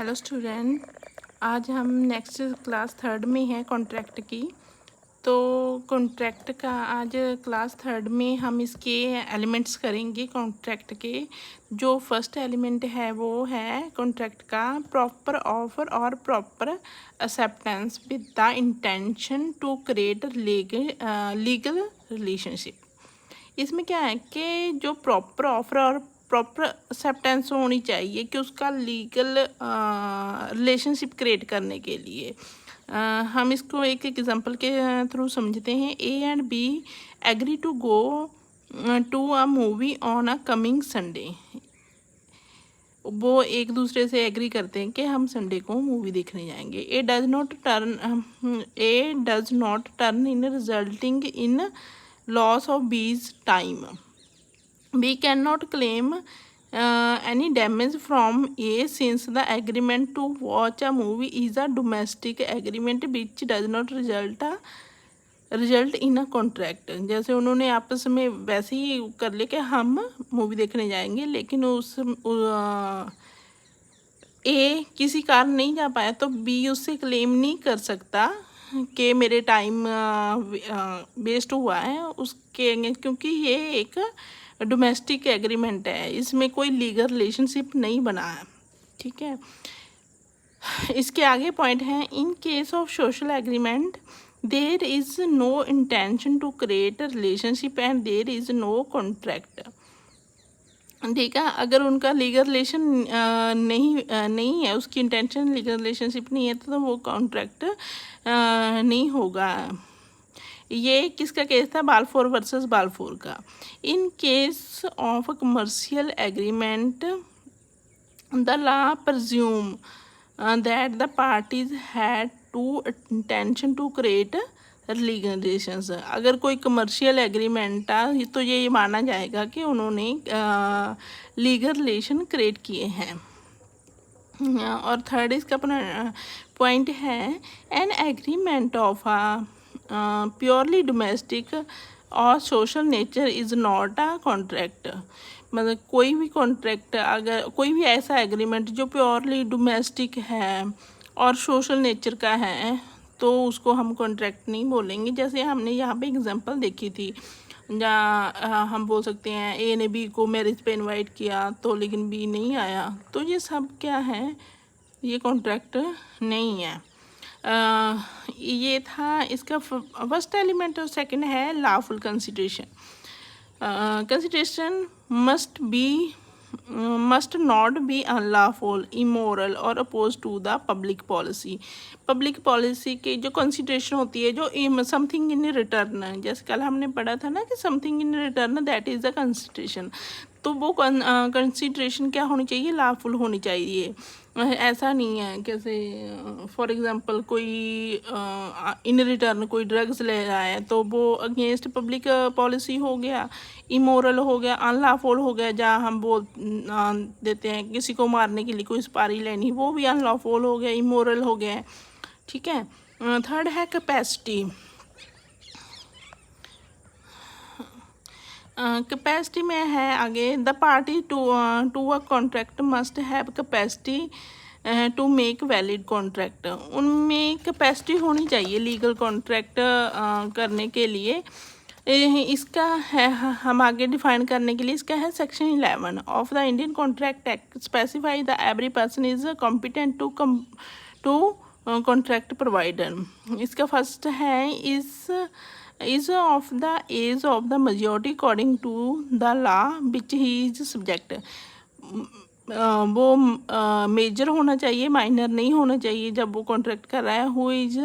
Hello student, आज हम next class third में हैं कॉन्ट्रैक्ट की। तो कॉन्ट्रैक्ट का आज क्लास थर्ड में हम इसके एलिमेंट्स करेंगे। कॉन्ट्रैक्ट के जो फर्स्ट एलिमेंट है वो है कॉन्ट्रैक्ट का प्रॉपर ऑफर और proper acceptance with the intention to create legal relationship. इसमें क्या है कि जो प्रॉपर ऑफर और प्रॉपर एक्सेप्टेंस होनी चाहिए कि उसका लीगल रिलेशनशिप क्रिएट करने के लिए हम इसको एक एग्जांपल के थ्रू समझते हैं। A and B agree to go to a movie on a coming Sunday. वो एक दूसरे से एग्री करते हैं कि हम संडे को मूवी देखने जाएंगे। A does not turn in resulting in loss of bees time. We cannot claim any damage from A since the agreement to watch a movie is a domestic agreement which does not result in a contract। जैसे उन्होंने आपस में वैसे ही कर लिया कि हम movie देखने जाएंगे, लेकिन ए किसी कारण नहीं जा पाया तो बी उससे क्लेम नहीं कर सकता कि मेरे टाइम वेस्ट हुआ है उसके, क्योंकि ये एक डोमेस्टिक एग्रीमेंट है, इसमें कोई लीगल रिलेशनशिप नहीं बना है। ठीक है, इसके आगे पॉइंट है in case of social agreement there is no intention to create a relationship and there is no contract. ठीक है, अगर उनका लीगल रिलेशन नहीं है, उसकी इंटेंशन लीगल रिलेशनशिप नहीं है तो वो कॉन्ट्रैक्ट नहीं होगा। ये किसका केस था? बालफोर वर्सेस बालफोर का। In case of a commercial agreement the law presume that the parties had to intention to create legal relations. अगर कोई कमर्शियल एग्रीमेंट है तो ये माना जाएगा कि उन्होंने लीगल रिलेशन क्रिएट किए हैं। और थर्ड इसका पॉइंट है an agreement of a purely domestic और social nature is not a contract. मतलब कोई भी कॉन्ट्रैक्ट, अगर कोई भी ऐसा एग्रीमेंट जो प्योरली डोमेस्टिक है और सोशल नेचर का है तो उसको हम कॉन्ट्रैक्ट नहीं बोलेंगे। जैसे हमने यहाँ पे एग्जांपल देखी थी जहाँ हम बोल सकते हैं ए ने बी को मैरिज पे इनवाइट किया तो लेकिन बी नहीं आया, तो ये सब क्या है? ये कॉन्ट्रैक्ट नहीं है। ये था इसका फर्स्ट एलिमेंट। और सेकंड है lawful consideration. Consideration must not be unlawful, immoral और oppose to the public policy. Public policy की जो कंसिडरेशन होती है, जो समथिंग इन रिटर्न, जैसे कल हमने पढ़ा था ना कि something in return that is the consideration. तो वो कंसिडरेशन क्या होनी चाहिए? लॉफुल होनी चाहिए। ऐसा नहीं है कैसे फॉर एग्जांपल कोई इन रिटर्न कोई ड्रग्स ले रहा है तो वो अगेंस्ट पब्लिक पॉलिसी हो गया, इमोरल हो गया, अनलॉफुल हो गया। जहाँ हम बोल देते हैं किसी को मारने के लिए कोई सुपारी लेनी, वो भी अनलॉफुल हो गया, इमोरल हो गया। ठीक है, थर्ड है कैपेसिटी। कैपेसिटी में है आगे the party to a contract must have capacity to make valid contract. उनमें कैपेसिटी होनी चाहिए लीगल कॉन्ट्रैक्ट करने के लिए। इसका है हम आगे डिफाइन करने के लिए इसका है section 11 of the Indian contract act specify the every person is competent to contract provider. इसका फर्स्ट है is of the age of the majority according to the law which he is subject। वो major होना चाहिए, minor नहीं होना चाहिए जब वो कॉन्ट्रैक्ट कर रहा है। Who is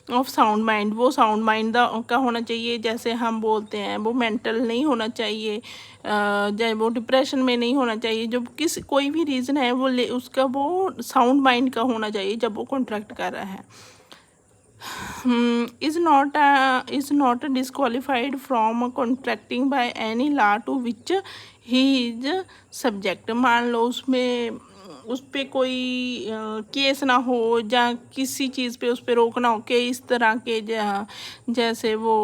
of sound mind, वो साउंड माइंड का होना चाहिए। जैसे हम बोलते हैं वो मेंटल नहीं होना चाहिए, चाहे वो डिप्रेशन में नहीं होना चाहिए। जब कोई भी रीज़न है वो उसका वो साउंड माइंड का होना चाहिए जब वो कॉन्ट्रैक्ट कर रहा है। is not disqualified from contracting by any law to which he is subject। मान लो उसमें उस पर कोई केस ना हो या किसी चीज़ पे उस पर रोक ना हो कि इस तरह के जैसे वो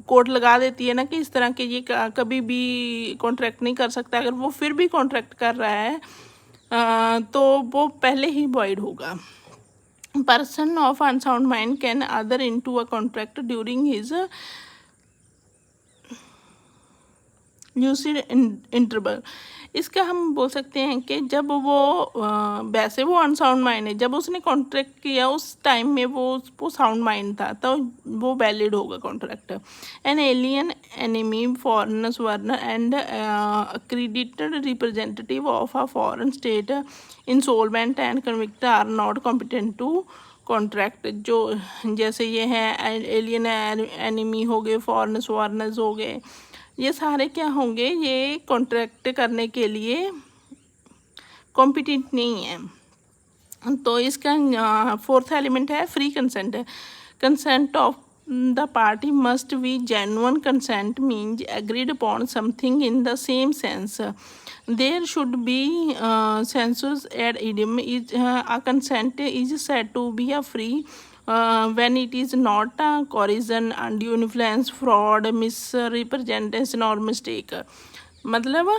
कोर्ट लगा देती है ना कि इस तरह के ये कभी भी कॉन्ट्रैक्ट नहीं कर सकता। अगर वो फिर भी कॉन्ट्रैक्ट कर रहा है तो वो पहले ही void होगा. Person of unsound mind can enter into a contract during his lucid interval. इसका हम बोल सकते हैं कि जब वो वैसे वो अनसाउंड माइंड है, जब उसने कॉन्ट्रैक्ट किया उस टाइम में वो साउंड माइंड था, तो वो वैलिड होगा contract. An alien enemy foreigners warner and credited representative of a foreign state insolvent and convict are not competent to contract. जो जैसे ये हैं एलियन एनिमी हो गए, फॉरेनर्स वार्नर्स हो गए, ये सारे क्या होंगे, ये कॉन्ट्रैक्ट करने के लिए कॉम्पिटेंट नहीं है. तो इसका फोर्थ एलिमेंट है free consent. Consent of the party must be genuine. Consent means agreed upon something in the same sense. There should be census ad idem. Is a consent is said to be a free when it is not a coercion, undue influence, fraud, misrepresentation और mistake. मतलब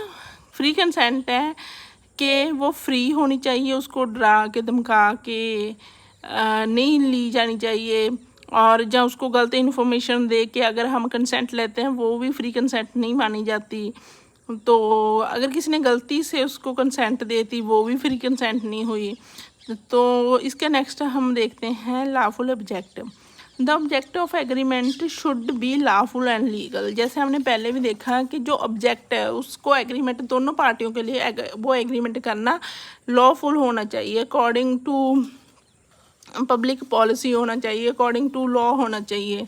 free consent है कि वो free होनी चाहिए, उसको डरा के धमका के नहीं ली जानी चाहिए, और जब उसको गलत इन्फॉर्मेशन दे के अगर हम कंसेंट लेते हैं वो भी फ्री कंसेंट नहीं मानी जाती. तो अगर किसी ने गलती से उसको कंसेंट देती वो भी फ्री कंसेंट नहीं हुई. तो इसके नेक्स्ट हम देखते हैं lawful object. The object of agreement should B lawful and legal. जैसे हमने पहले भी देखा कि जो ऑब्जेक्ट है उसको एग्रीमेंट दोनों पार्टियों के लिए वो एग्रीमेंट करना लॉफुल होना चाहिए, अकॉर्डिंग टू पब्लिक पॉलिसी होना चाहिए, अकॉर्डिंग टू लॉ होना चाहिए.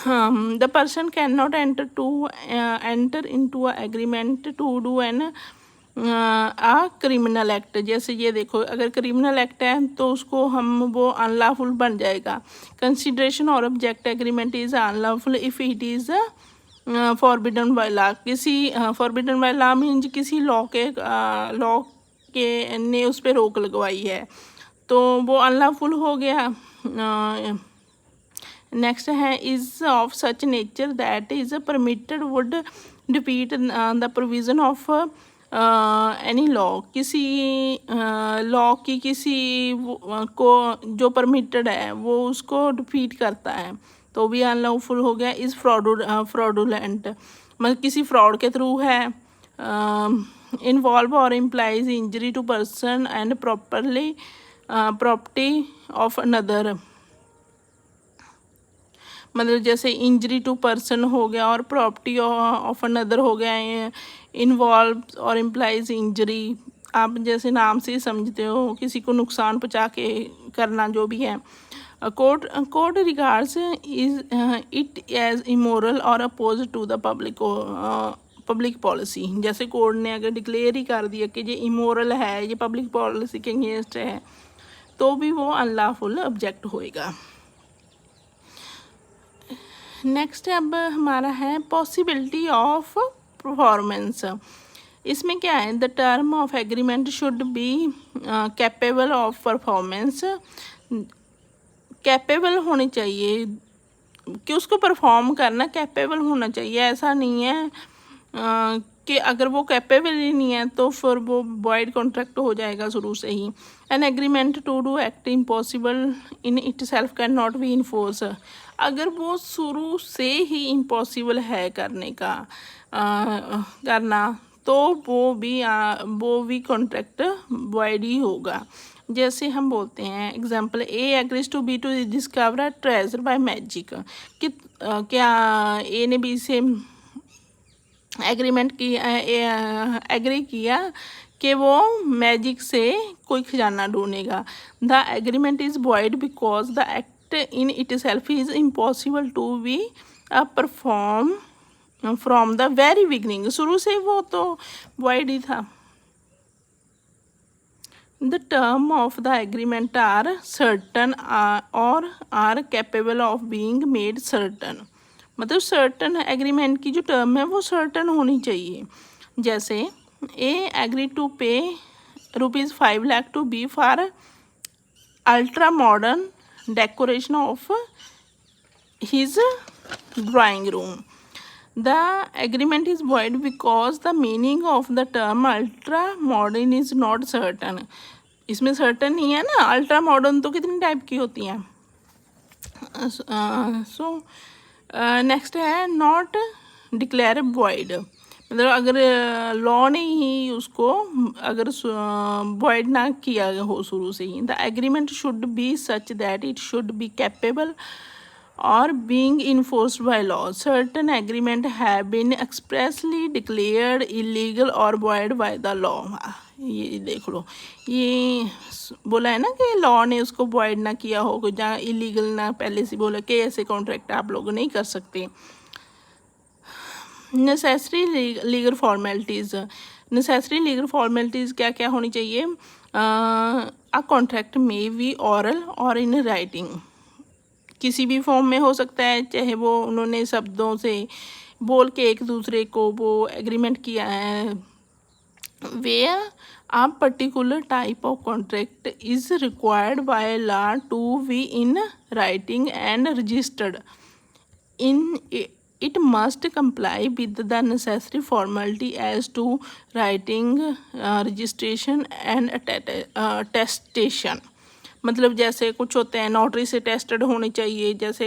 The person can not enter into a agreement to do an criminal act. जैसे ये देखो, अगर क्रिमिनल एक्ट है तो उसको वो अनलॉफुल बन जाएगा. कंसिडरेशन और object agreement is unlawful if it is forbidden by law. किसी फॉरबिडन बाय लॉ मीन्स किसी लॉ के ने उस पर रोक लगवाई है, तो वो अनलॉफुल हो गया. नेक्स्ट है is of such nature that is permitted would defeat the provision of any law. किसी लॉ की किसी को जो परमिटेड है वो उसको डिफीट करता है तो भी अनलॉफुल हो गया. इज़ फ्रॉडुलेंट मतलब किसी फ्रॉड के थ्रू है. इन्वॉल्व और implies injury to person and property of another. मतलब जैसे इंजरी टू पर्सन हो गया और प्रॉपर्टी ऑफ अनदर हो गया. इन्वॉल्व और इम्प्लाइज इंजरी, आप जैसे नाम से ही समझते हो, किसी को नुकसान पहुंचा के करना जो भी है. Court regards is it as immoral और oppose to the public policy. जैसे कोर्ट ने अगर डिक्लेयर ही कर दिया कि ये इमोरल है, ये पब्लिक पॉलिसी के अगेंस्ट है, तो भी वो अनलॉफुल ऑब्जेक्ट होएगा. नेक्स्ट अब हमारा है पॉसिबिलिटी ऑफ परफॉर्मेंस. इसमें क्या है, the term of agreement should be capable of performance. Capable होनी चाहिए कि उसको परफॉर्म करना कैपेबल होना चाहिए. ऐसा नहीं है कि अगर वो कैपेबल ही नहीं है तो फिर वो वॉइड कॉन्ट्रैक्ट हो जाएगा शुरू से ही. An agreement to do act impossible in itself can not be enforce. अगर वो शुरू से ही इम्पॉसिबल है करने का करना तो वो भी कॉन्ट्रैक्ट वॉइड ही होगा. जैसे हम बोलते हैं example, A agrees to be to discover treasure by magic. कि क्या ए ने बी से एग्रीमेंट किया, एग्री किया कि वो मैजिक से कोई खजाना ढूंढेगा. The agreement is void because the act in itself is impossible to be perform from the very beginning. शुरू से वो तो वॉइड ही था. The term of the agreement are certain और are capable of being made certain. मतलब certain agreement की जो टर्म है वो सर्टन होनी चाहिए. जैसे ए agree to pay ₹5 lakh to be for ultra modern decoration of his drawing room. The agreement is void because the meaning of the term ultra modern is not certain. इसमें certain नहीं है ना, ultra modern तो कितनी type की होती हैं। So next है नॉट डिक्लेयर void, मतलब अगर लॉ ने ही उसको अगर void ना किया हो शुरू से ही। The agreement should be such that it should be capable और being enforced by law. Certain agreement have been expressly declared illegal और void बाय द लॉ। ये देख लो, ये बोला है ना कि लॉ ने उसको void ना किया हो, जहाँ इलीगल ना पहले से बोला कि ऐसे कॉन्ट्रैक्ट आप लोग नहीं कर सकते। Necessary legal formalities, necessary legal formalities क्या क्या होनी चाहिए। अ कॉन्ट्रैक्ट में बी ऑरल और इन राइटिंग, किसी भी फॉर्म में हो सकता है, चाहे वो उन्होंने शब्दों से बोल के एक दूसरे को वो एग्रीमेंट किया है। Where a particular type of contract is required by law to be in writing and registered in it must comply with the necessary formality as to writing, registration and attestation। मतलब जैसे कुछ होते हैं notary से tested होने चाहिए, जैसे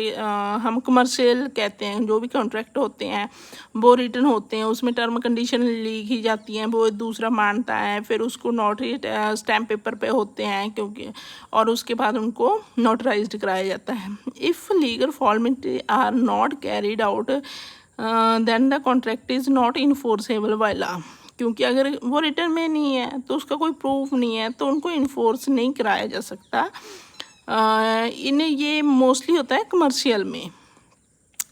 हम कमर्शियल कहते हैं, जो भी कॉन्ट्रैक्ट होते हैं वो रिटन होते हैं, उसमें टर्म कंडीशन लिखी जाती हैं, वो दूसरा मानता है, फिर उसको नोटरी स्टैम्प पेपर पे होते हैं क्योंकि, और उसके बाद उनको नोटराइज्ड कराया जाता है। If legal formality are not carried out then the contract is not enforceable by law, क्योंकि अगर वो रिटर्न में नहीं है तो उसका कोई प्रूफ नहीं है तो उनको इन्फोर्स नहीं कराया जा सकता। इन्हें ये मोस्टली होता है कमर्शियल में।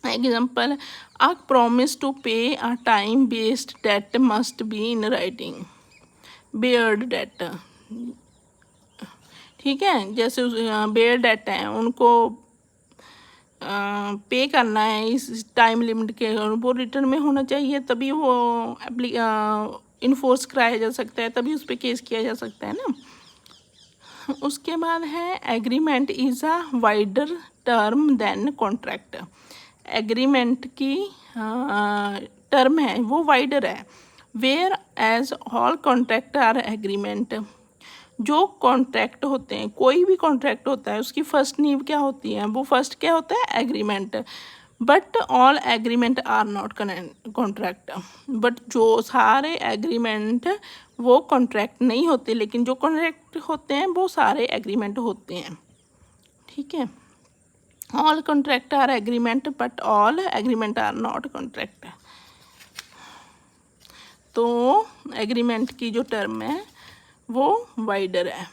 Example, a promise to pay a time based debt must be in writing, barred debt, ठीक है, जैसे बेयर डेट है उनको पे करना है इस टाइम लिमिट के, वो रिटर्न में होना चाहिए, तभी वो इन्फोर्स कराया जा सकता है, तभी उस पर केस किया जा सकता है ना। उसके बाद है agreement is a wider term than contract. Agreement की टर्म है वो वाइडर है। Whereas all contract are agreement, जो कॉन्ट्रैक्ट होते हैं, कोई भी कॉन्ट्रैक्ट होता है उसकी फर्स्ट नींव क्या होती है, वो फर्स्ट क्या होता है, agreement. But all agreement are not contract, but जो सारे एग्रीमेंट वो कॉन्ट्रैक्ट नहीं होते, लेकिन जो कॉन्ट्रैक्ट होते हैं वो सारे एग्रीमेंट होते हैं, ठीक है। All contract are agreement but all agreement are not contract. तो एग्रीमेंट की जो टर्म है वो वाइडर है।